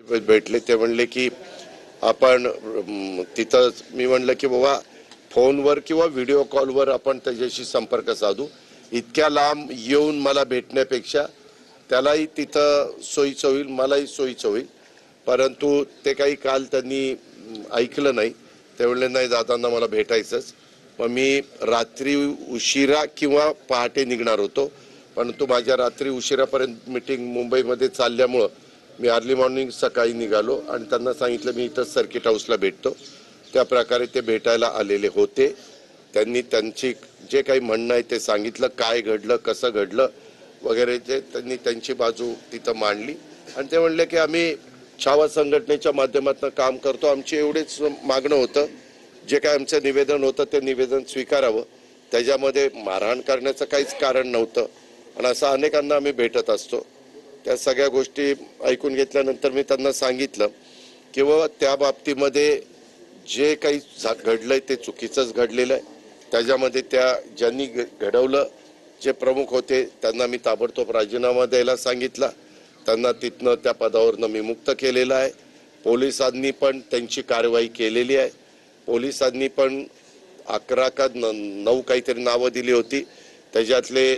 भेटले ते म्हणले की आपण तिथं मी म्हणलं की बाबा फोनवर किंवा व्हिडिओ कॉलवर आपण त्याच्याशी संपर्क साधू, इतक्या लांब येऊन मला भेटण्यापेक्षा त्यालाही तिथं सोयीचं होईल, मलाही सोयीचं होईल. परंतु ते काही काल त्यांनी ऐकलं नाही. ते म्हणले नाही दादांना मला भेटायचंच. मग मी रात्री उशिरा किंवा पहाटे निघणार होतो, परंतु माझ्या रात्री उशिरापर्यंत मीटिंग मुंबईमध्ये चालल्यामुळं मी अर्ली मॉर्निंग सकाळी निघालो आणि त्यांना सांगितलं मी इथं सर्किट हाऊसला भेटतो. त्या प्रकारे ते भेटायला आलेले होते. त्यांनी त्यांची जे काही म्हणणं आहे ते सांगितलं, काय घडलं कसं घडलं वगैरे जे त्यांनी त्यांची बाजू तिथं मांडली आणि ते म्हणले की आम्ही छावा संघटनेच्या माध्यमातून काम करतो, आमची एवढेच मागणं होतं, जे काय आमचं निवेदन होतं ते निवेदन स्वीकारावं, त्याच्यामध्ये मारहाण करण्याचं काहीच कारण नव्हतं आणि असं अनेकांना आम्ही भेटत असतो. त्या सगळ्या गोष्टी ऐकून घेतल्यानंतर मी त्यांना सांगितलं की बाबा त्या बाबतीमध्ये जे काही घडलंय ते चुकीचंच घडलेलं आहे. त्याच्यामध्ये ज्यांनी घडवलं जे प्रमुख होते त्यांना मी ताबडतोब राजीनामा द्यायला सांगितला. त्यांना तिथनं त्या पदावरनं मी मुक्त केलेलं आहे. पोलिसांनी पण त्यांची कारवाई केलेली आहे. पोलिसांनी पण 11 का 9 काहीतरी नावं दिली होती, त्याच्यातले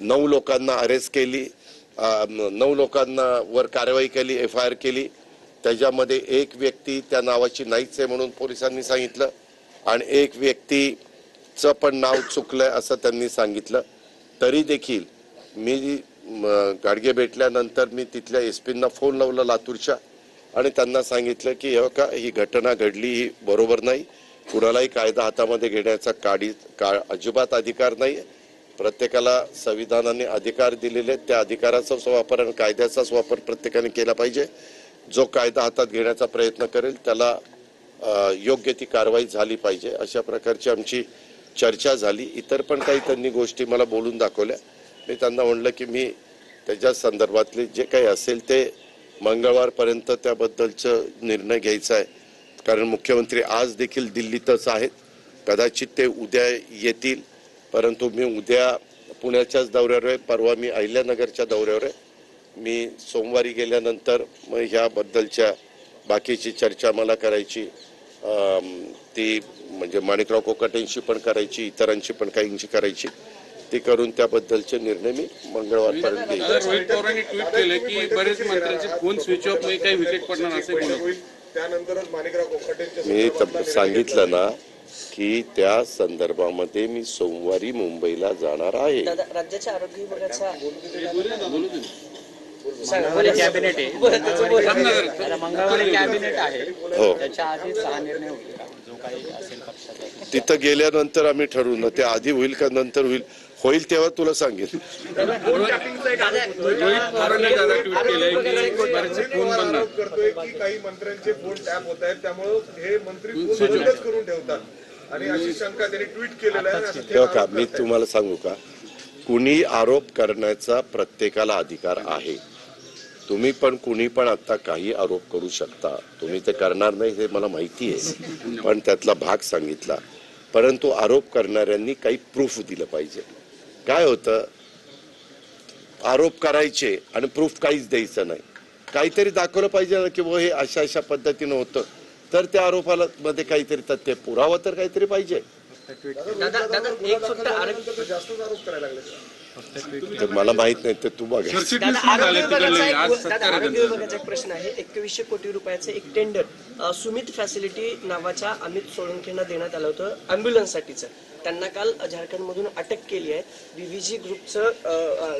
9 लोकांना अरेस्ट केली, 9 लोकांना वर कारवाई केली, FIR केली. त्याच्यामध्ये एक व्यक्ती त्या नावाची नाहीच आहे म्हणून पोलिसांनी सांगितलं आणि एक व्यक्तीचं पण नाव चुकलंय असं त्यांनी सांगितलं. तरी देखील मी गाडगे भेटल्यानंतर मी तिथल्या SP-ना फोन लावला लातूरच्या आणि त्यांना सांगितलं की ही घटना घडली, ही बरोबर नाही. कुणालाही कायदा हातामध्ये घेण्याचा अजिबात अधिकार नाही. प्रत्येकाला संविधानाने अधिकार दिलेले आहेत, त्या अधिकाराचाच वापर आणि कायद्याचाच वापर प्रत्येकाने केला पाहिजे. जो कायदा हातात घेण्याचा प्रयत्न करेल त्याला योग्य ती कारवाई झाली पाहिजे. अशा प्रकारची आमची चर्चा झाली. इतर पण काही त्यांनी गोष्टी मला बोलून दाखवल्या. मी त्यांना म्हणलं की मी त्याच्या संदर्भातले जे काही असेल ते मंगळवारपर्यंत त्याबद्दलचं निर्णय घ्यायचा आहे, कारण मुख्यमंत्री आज देखील दिल्लीतच आहेत. कदाचित ते उद्या येतील, परंतु मी उद्या पुण्याच्याच दौऱ्यावर आहे, परवा मी अहिल्यानगरच्या दौऱ्यावर आहे. मी सोमवारी गेल्यानंतर मग ह्याबद्दलच्या बाकीची चर्चा मला करायची, ती म्हणजे माणिकराव कोकाटेंशी पण करायची, इतरांची पण काहींची करायची, ती करून त्याबद्दलचे निर्णय मी मंगळवारपर्यंत घेईन. रोहित पवारांनी ट्विट केले की बरेच मंत्र्यांचे फोन स्विच ऑफ नाही, काही विकेट पडणार असे मी सांगितलं ना की त्या संदर्भामध्ये मी सोमवारी मुंबईला जाणार आहे. राज्याच्या आरोग्य विभागाचा मंगळवारी कॅबिनेट आहे, हो, त्याच्या आधी 6 निर्णय होतील जो काही असेल पक्षाचा. तिथं गेल्यानंतर आम्ही ठरवू ना, ते आधी होईल का नंतर होईल तेव्हा तुला सांगेल. रोहित पवारांनी दादा ट्विट केलंय की बरेचसे फोन बंद करतोय की काही मंत्र्यांचे फोन टॅप होत आहेत, त्यामुळे हे मंत्री फोन बंदच करून ठेवतात आणि अशी शंका त्यांनी ट्विट केलेला आहे. तेव्हा का मी तुम्हाला सांगू का, कुणी आरोप करण्याचा प्रत्येकाला अधिकार आहे. तुम्ही पण कुणी पण आता काही आरोप करू शकता, तुम्ही ते करणार नाही हे मला माहिती आहे, पण त्यातला भाग सांगितला. परंतु आरोप करणाऱ्यांनी काही प्रूफ दिलं पाहिजे. काय होतं, आरोप करायचे आणि प्रूफ काहीच द्यायचं नाही. काहीतरी दाखवलं पाहिजे ना की वो हे अशा अशा पद्धतीनं होतं, तर त्या आरोपाला मध्ये काहीतरी तथ्य पुरावा तर काहीतरी पाहिजे. जास्तच आरोप करायला लागले. मला माहित नाही, ते तू बघ. आरोग्य विभागाचा एक प्रश्न आहे. 2100 कोटी रुपयाचं एक टेंडर सुमित फॅसिलिटी नावाच्या अमित सोळंकेंना देण्यात आलं होतं अँब्युलन्ससाठीचं. त्यांना काल झारखंडमधून अटक केली आहे. BVG ग्रुपचं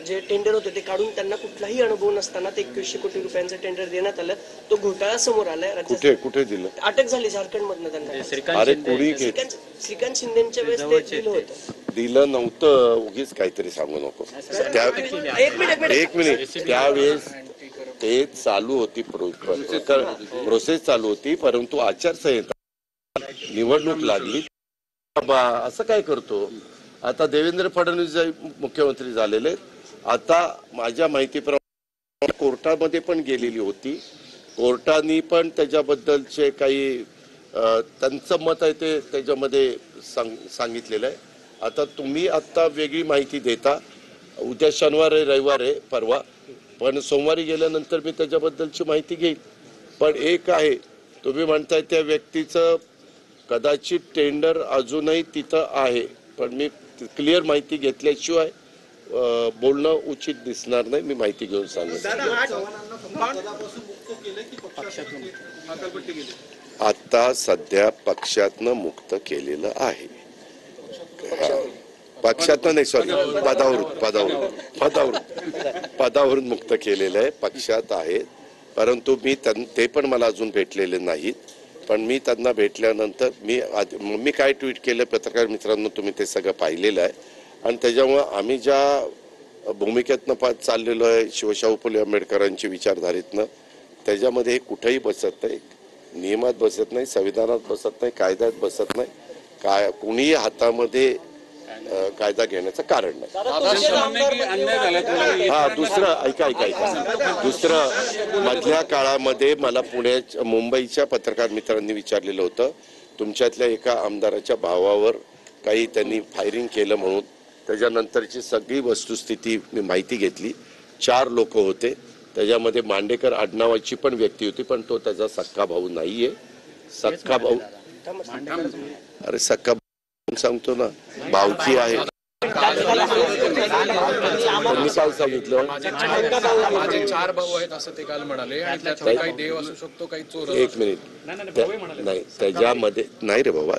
जे टेंडर होतं ते काढून त्यांना कुठलाही अनुभव नसताना ते 2100 कोटी रुपयांचं टेंडर देण्यात आलं. तो घोटाळा समोर आलाय. कुठे दिलं? अटक झाली झारखंडमधनं त्यांना. अरे कुणी श्रीकांत शिंदेच्या वेळेस ते दिलं होतं. दिलं नव्हतं, उगीच काहीतरी सांगू नको. एक मिनिट, त्यावेळेस ते चालू होती, प्रोसेस चालू होती, परंतु आचारसंहिता निवडणूक लागली. असं काय करतो. आता देवेंद्र फडणवीस मुख्यमंत्री झालेले, आता माझ्या माहितीप्रमाणे कोर्टामध्ये पण गेलेली होती. कोर्टाने पण त्याच्याबद्दलचे काही त्यांचं मत आहे ते त्याच्यामध्ये सांगितलेलं आहे. आता तुम्ही आता वेगळी माहिती देता. उद्या शनिवार आहे, रविवार आहे, परवा, पण सोमवारी गेल्यानंतर मी त्याच्याबद्दलची माहिती घेईन. पण एक आहे, तुम्ही म्हणताय त्या व्यक्तीचं कदाचित टेंडर अजूनही तिथं आहे, पण मी क्लिअर माहिती घेतल्याशिवाय बोलणं उचित दिसणार नाही. मी माहिती घेऊन सांगेन. आता सध्या पक्षातनं मुक्त केलेलं आहे. पक्षातनं नाही, सॉरी, पदावरून मुक्त केलेलं आहे. पक्षात आहेत, परंतु ते पण मला अजून भेटलेले नाहीत. पण मी त्यांना भेटल्यानंतर मी काय ट्विट केलं पत्रकार मित्रांनो, तुम्ही ते सगळं पाहिलेलं आहे. आणि त्याच्यामुळं आम्ही ज्या भूमिकेतनं चाललेलो आहे शिवशाहू फुले आंबेडकरांची विचारधारेतनं, त्याच्यामध्ये हे कुठेही बसत नाही, नियमात बसत नाही, संविधानात बसत नाही, कायद्यात बसत नाही. कुणीही हातामध्ये कायदा घेण्याचं कारण नाही. हा, दुसरं ऐका, दुसरं मधल्या काळामध्ये मला मुंबईच्या पत्रकार मित्रांनी विचारलेलं होतं, तुमच्यातल्या एका आमदाराच्या भावावर काही त्यांनी फायरिंग केलं म्हणून. त्याच्यानंतरची सगळी वस्तुस्थिती मी माहिती घेतली. 4 लोक होते, त्याच्यामध्ये मांडेकर आडनावाची पण व्यक्ती होती, पण तो त्याचा सक्का भाऊ नाहीये. सक्का भाऊ, अरे सक्का सांगतो ना, भावकी आहे. त्यांनी काय सांगितलं, माझे 4 भाऊ आहेत असं ते काल म्हणाले, आणि त्यातले काही देव असू शकतो, काही चोर. एक मिनिट, नाही त्याच्यामध्ये नाही रे बाबा,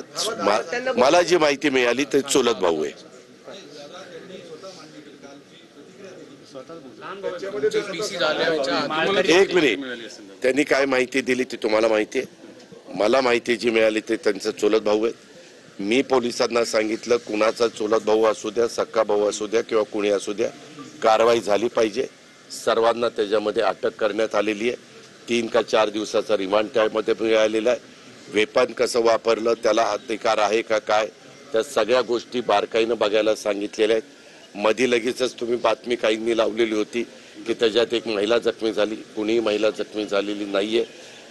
मला जी माहिती मिळाली ते चुलत भाऊ आहे. एक मिनिट, त्यांनी काय माहिती दिली ती तुम्हाला माहिती आहे. मला माहिती जी मिळाली ते त्यांचा चुलत भाऊ आहे. मी पोलिसांना सांगितलं, कुणाचा चुलत भाऊ असू द्या, सक्का भाऊ असू द्या किंवा कुणी असू द्या, कारवाई झाली पाहिजे. सर्वांना त्याच्यामध्ये अटक करण्यात आलेली आहे. 3 का 4 दिवसाचा रिमांड त्यामध्ये मिळालेला आहे. वेपन कसं वापरलं, त्याला अधिकार आहे का काय, त्या सगळ्या गोष्टी बारकाईनं बघायला सांगितलेल्या आहेत. मध्ये लगेचच तुम्ही बातमी काहींनी लावलेली होती की त्याच्यात एक महिला जखमी झाली. कुणीही महिला जखमी झालेली नाहीये,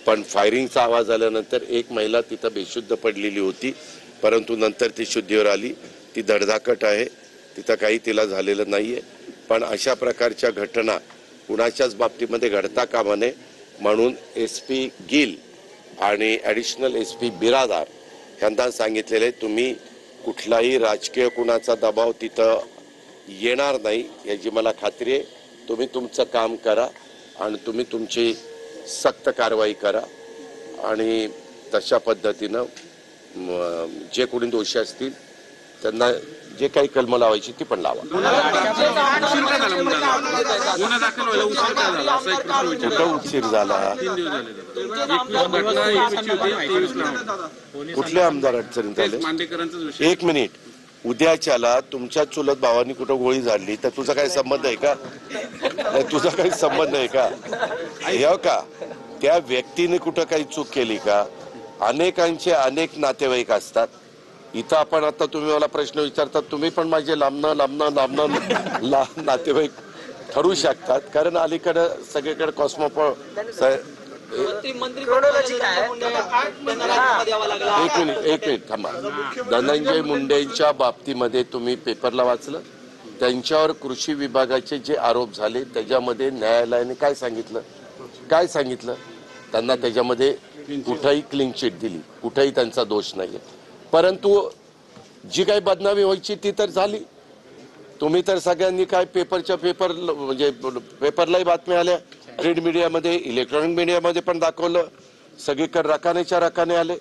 पण फायरिंगचा आवाज आल्यानंतर एक महिला तिथं बेशुद्ध पडलेली होती, परंतु नंतर ती शुद्धीवर आली. ती धडधाकट आहे, तिथं काही तिला झालेलं नाहीये. पण अशा प्रकारच्या घटना कुणाच्याच बाबतीमध्ये घडता कामा नये म्हणून SP गिल आणि ॲडिशनल SP बिरादार यांना सांगितलेलं आहे, तुम्ही कुठलाही राजकीय कुणाचा दबाव तिथं येणार नाही याची मला खात्री आहे. तुम्ही तुमचं काम करा आणि तुम्ही तुमची सक्त कारवाई करा, आणि तशा पद्धतीनं जे कोणी दोषी असतील त्यांना जे काही कलम लावायची ती पण लावा. कुठं उशीर झाला, कुठल्या आमदार अडचणीत आले. एक मिनिट, उद्याच्याला तुमच्या चुलत भावानी कुठं गोळी झाडली तर तुझा काही संबंध आहे का? तुझा काही संबंध आहे का? हे का त्या व्यक्तीने कुठं काही चूक केली का? अनेकांचे अनेक नातेवाईक असतात. इथं आपण आता तुम्ही मला प्रश्न विचारतात, तुम्ही पण माझे लांबणं नातेवाईक ठरू शकतात, कारण अलीकडे सगळीकडे एक मिनिट थांबा. धनंजय मुंडेंच्या बाबतीमध्ये तुम्ही पेपरला वाचलं, त्यांच्यावर कृषी विभागाचे जे आरोप झाले त्याच्यामध्ये न्यायालयाने काय सांगितलं, त्यांना त्याच्यामध्ये कुठेही क्लीन चिट दिली, कुठेही त्यांचा दोष नाहीये. परंतु जी काही बदनामी व्हायची ती तर झाली. तुम्ही तर सगळ्यांनी काय पेपर म्हणजे पेपरलाही बातम्या आल्या, प्रिंट मीडियामध्ये, इलेक्ट्रॉनिक मीडियामध्ये पण दाखवलं, सगळीकडे रकाने आले.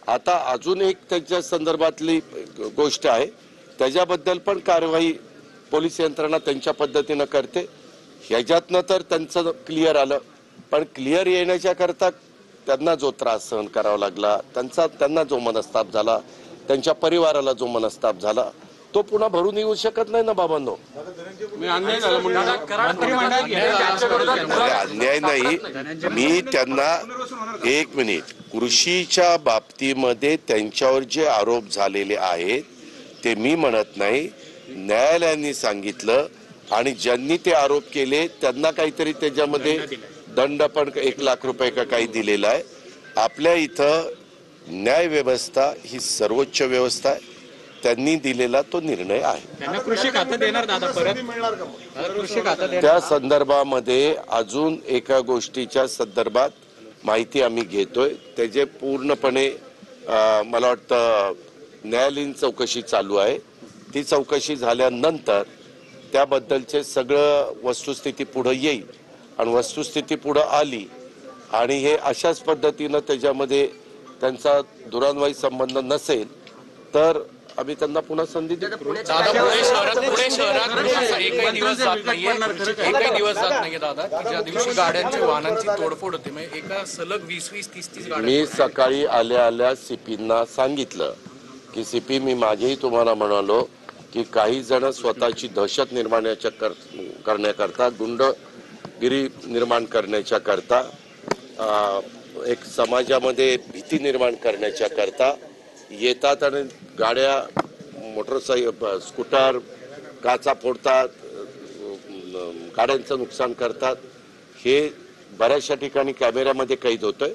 आता अजून एक त्याच्या संदर्भातली गोष्ट आहे, त्याच्याबद्दल पण कारवाई पोलीस यंत्रणा त्यांच्या पद्धतीनं करते. ह्याच्यातनं तर त्यांचं क्लिअर आलं, पण क्लिअर येण्याच्या करता त्यांना जो त्रास सहन करावा लागला, त्यांना जो मनस्ताप झाला, त्यांच्या परिवाराला जो मनस्ताप झाला, तो पुन्हा भरून येऊ शकत नाही ना बाबांनो. अन्याय नाही. मी त्यांना एक मिनिट, कृषीच्या बाबतीमध्ये त्यांच्यावर जे आरोप झालेले आहेत ते मी म्हणत नाही, न्यायालयाने सांगितलं, आणि ज्यांनी ते आरोप केले त्यांना काहीतरी त्याच्यामध्ये दंड पण 1 लाख रुपये का काही दिलेला आहे. आपल्या इथं न्याय व्यवस्था ही सर्वोच्च व्यवस्था आहे, त्यांनी दिलेला तो निर्णय आहे. कृषी खातं देणार दादा परत, कृषी खातं त्या संदर्भामध्ये अजून एका गोष्टीच्या संदर्भात माहिती आम्ही घेतोय. त्याचे पूर्णपणे मला वाटतं न्यायालयीन चौकशी चालू आहे. ती चौकशी झाल्यानंतर त्याबद्दलचे सगळं वस्तुस्थिती पुढे येईल आणि वस्तुस्थिती पुढे आली आणि हे अशाच पद्धतीनं त्याच्यामध्ये त्यांचा दुरान्वयी संबंध नसेल तर आम्ही त्यांना पुन्हा संधी देऊ. दादा, पुणे शहरात असा एकही दिवस जात नाहीये दादा की ज्या दिवशी गाड्यांची वाहनांची तोडफोड होते. म्हणजे एका सलग 20-20, 30-30 गाड्या. मी सकाळी आल्या सीपींना सांगितलं की सीपी, मी मागेही तुम्हाला म्हणालो की काही जण स्वतःची दहशत निर्माण करण्याकरता, गुंडगिरी निर्माण करण्याच्या करता, एक समाजामध्ये भीती निर्माण करण्याच्या करता येतात आणि गाड्या, मोटरसायकल, स्कूटर काचा फोडतात, गाड्यांचं नुकसान करतात. हे बऱ्याचशा ठिकाणी कॅमेऱ्यामध्ये कैद होतंय.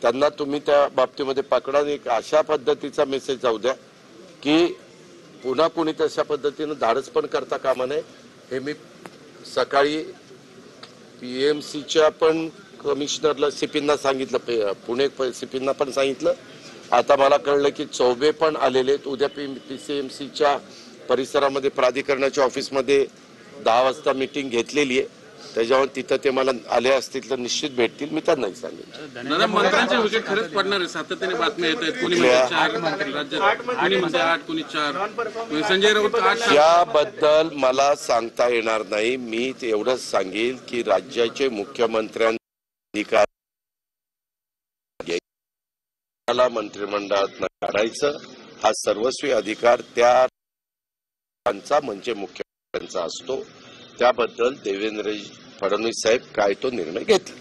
त्यांना तुम्ही त्या बाबतीमध्ये पकडा. एक अशा पद्धतीचा मेसेज जाऊ द्या की पुन्हा कोणी तशा पद्धतीनं धाडस पण करता कामा नये. हे मी सकाळी PMCच्या पण कमिशनरला, सीपींना सांगितलं, पुणे सीपींना पण सांगितलं. आता मला कळलं की चौबे पण आलेले. उद्या PCMCच्या परिसरामध्ये प्राधिकरणाच्या ऑफिसमध्ये 10 वाजता मीटिंग घेतलेली आहे. त्याच्यावर तिथं ते मला आले असतील तर निश्चित भेटतील. मी त्यांनाही सांगेन. दादा, मंत्र्यांचे विकेट खरंच पडणार आहे. सातत्याने बातम्या येत आहेत. कोणी म्हणते 4 मंत्री राज्यात, कोणी म्हणते 8, कोणी 4. संजय राऊत 8. याबद्दल मला सांगता येणार नाही. मी एवढंच सांगेल की राज्याचे मुख्यमंत्र्यांनी मंत्रिमंडळात काढायचं हा सर्वस्वी अधिकार त्यांचा म्हणजे मुख्यमंत्र्यांचा असतो. त्याबद्दल देवेंद्र फडणवीस साहेब काय तो निर्णय घेतील.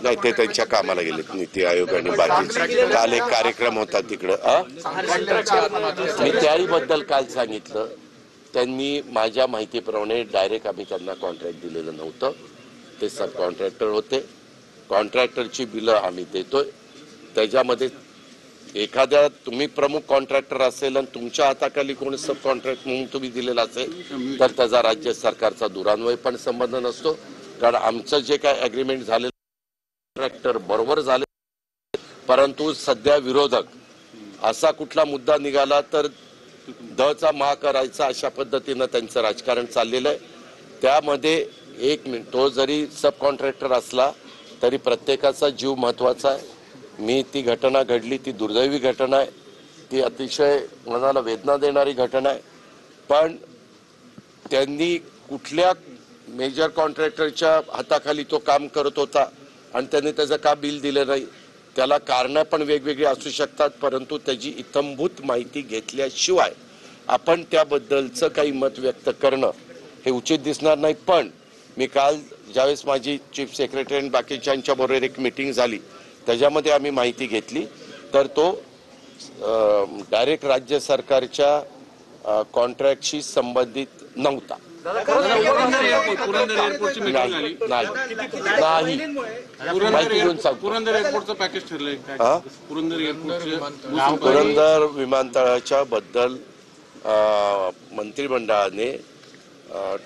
नाही, ते त्यांच्या कामाला गेलेत. नीती आयोग आणि बाकी काल एक कार्यक्रम होता तिकडं. मी त्याहीबद्दल काल सांगितलं. त्यांनी माझ्या माहितीप्रमाणे डायरेक्ट आम्ही त्यांना कॉन्ट्रॅक्ट दिलेलं नव्हतं. ते सब कॉन्ट्रॅक्टर होते. कॉन्ट्रॅक्टरची बिलं आम्ही देतोय. त्याच्यामध्ये एखाद्या तुम्ही प्रमुख कॉन्ट्रॅक्टर असेल आणि तुमच्या हाताखाली कोणी सब कॉन्ट्रॅक्ट म्हणून तुम्ही दिलेला असेल तर त्याचा राज्य सरकारचा दुरान्वय पण संबंध नसतो. कारण आमचं जे काय अग्रीमेंट झालेलं कॉन्ट्रॅक्टर बरोबर झाले, परंतु सध्या विरोधक असा कुठला मुद्दा निघाला तर दचा मा करायचा अशा पद्धतीनं त्यांचं राजकारण चाललेलं आहे. त्यामध्ये एक मिनिट, तो जरी सब कॉन्ट्रॅक्टर असला तरी प्रत्येकाचा जीव महत्वाचा आहे. मी ती घटना घडली, ती दुर्दैवी घटना आहे. ती अतिशय मनाला वेदना देणारी घटना आहे. पण त्यांनी कुठल्या मेजर कॉन्ट्रॅक्टरच्या हाताखाली तो काम करत होता आणि त्यांनी त्याचं का बिल दिलं नाही, त्याला कारणं पण वेगवेगळी असू शकतात. परंतु त्याची इत्थंभूत माहिती घेतल्याशिवाय आपण त्याबद्दलचं काही मत व्यक्त करणं हे उचित दिसणार नाही. पण मी काल ज्यावेळेस माझी चीफ सेक्रेटरी आणि बाकीच्यांच्या बरोबर एक मीटिंग झाली त्याच्यामध्ये आम्ही माहिती घेतली तर तो डायरेक्ट राज्य सरकारच्या कॉन्ट्रॅक्टशी संबंधित नव्हता. पुरंदर एअरपोर्टची मीटिंग झाली. पुरंदर एअरपोर्टचं पॅकेज ठरलंय काय? पुरंदर विमानतळाच्या बद्दल मंत्रिमंडळाने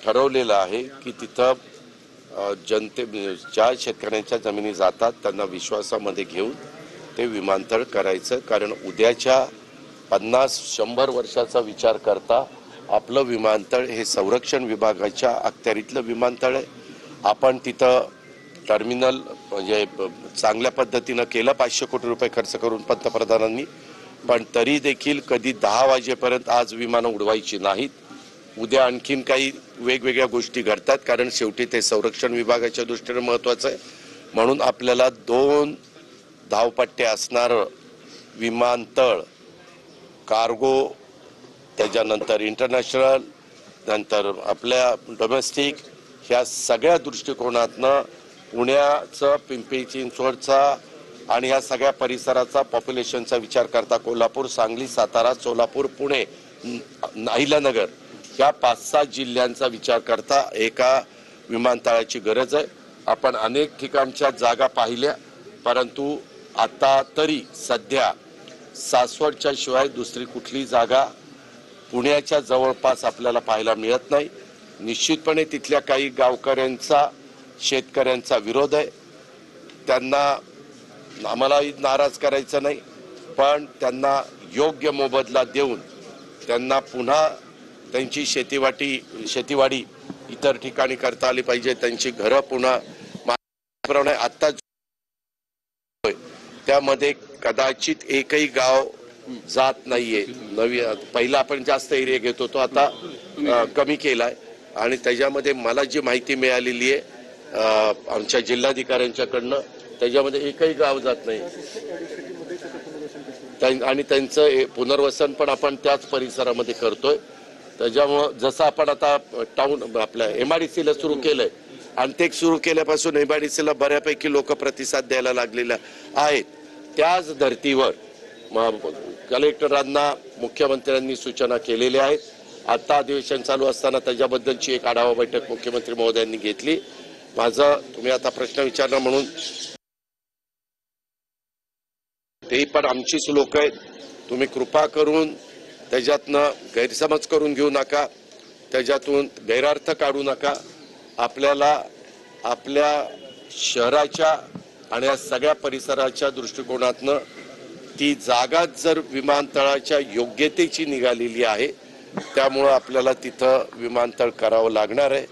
ठरवलेलं आहे की तिथं ज्या शेतकऱ्यांच्या जमिनी जातात त्यांना विश्वासामध्ये घेऊन ते विमानतळ करायचं. कारण उद्याच्या 50-100 वर्षाचा विचार करता आपलं विमानतळ हे संरक्षण विभागाच्या अखत्यारीतलं विमानतळ आहे. आपण तिथं टर्मिनल म्हणजे चांगल्या पद्धतीनं केलं, 500 कोटी रुपये खर्च करून पंतप्रधानांनी. पण तरी देखील कधी 10 वाजेपर्यंत आज विमानं उडवायची नाहीत. उद्या आणखीन काही वेगवेगळ्या गोष्टी घडतात. कारण शेवटी ते संरक्षण विभागाच्या दृष्टीने महत्वाचं आहे. म्हणून आपल्याला 2 धावपट्ट्या असणारं विमानतळ, कार्गो, त्याच्यानंतर इंटरनॅशनल, नंतर आपल्या डोमेस्टिक, ह्या सगळ्या दृष्टिकोनातनं पुण्याचं, पिंपरी चिंचवडचा आणि ह्या सगळ्या परिसराचा पॉप्युलेशनचा विचार करता कोल्हापूर, सांगली, सातारा, सोलापूर, पुणे, अहिल्यानगर या 5-6 जिल्ह्यांचा विचार करता एका विमानतळाची गरज आहे. आपण अनेक ठिकाणच्या जागा पाहिल्या, परंतु आता तरी सध्या सासवडच्या शिवाय दुसरी कुठली जागा पुण्याच्या जवळपास आपल्याला पाहायला मिळत नाही. निश्चितपणे तिथल्या काही गावकऱ्यांचा, शेतकऱ्यांचा विरोध आहे. त्यांना आम्हालाही नाराज करायचं नाही, पण त्यांना योग्य मोबदला देऊन त्यांना पुन्हा त्यांची शेतीवाडी इतर ठिकाणी करता आली पाहिजे. त्यांची घरं पुन्हा आता त्यामध्ये कदाचित एकही गाव जात नाहीये. पहिला आपण जास्त एरिया घेत होतो, आता कमी केलाय. आणि त्याच्यामध्ये मला जी माहिती मिळालेली आहे आमच्या जिल्हाधिकाऱ्यांच्याकडनं, त्याच्यामध्ये एकही गाव जात नाही. आणि त्यांचं पुनर्वसन पण आपण त्याच परिसरामध्ये करतोय. त्याच्यामुळं जसं आपण आता टाउन आपल्या MIDCला सुरू केलंय, अनटेक सुरू केल्यापासून MIDCला बऱ्यापैकी लोक प्रतिसाद द्यायला लागलेल्या आहेत. त्याच धर्तीवर कलेक्टरांना मुख्यमंत्र्यांनी सूचना केलेल्या आहेत. आता अधिवेशन चालू असताना त्याच्याबद्दलची एक आढावा बैठक मुख्यमंत्री महोदयांनी घेतली. तुम्ही आता प्रश्न विचारला म्हणून ते पण आमचीच लोक आहेत. तुम्ही कृपा करून त्याच्यातनं गैरसमज करून घेऊ नका, त्याच्यातून गैरार्थ काढू नका. आपल्याला आपल्या शहराच्या आणि या सगळ्या परिसराच्या दृष्टिकोनातनं ती जागा जर विमानतळाच्या योग्यतेची निघालेली आहे, त्यामुळं आपल्याला तिथं विमानतळ करावं लागणार आहे.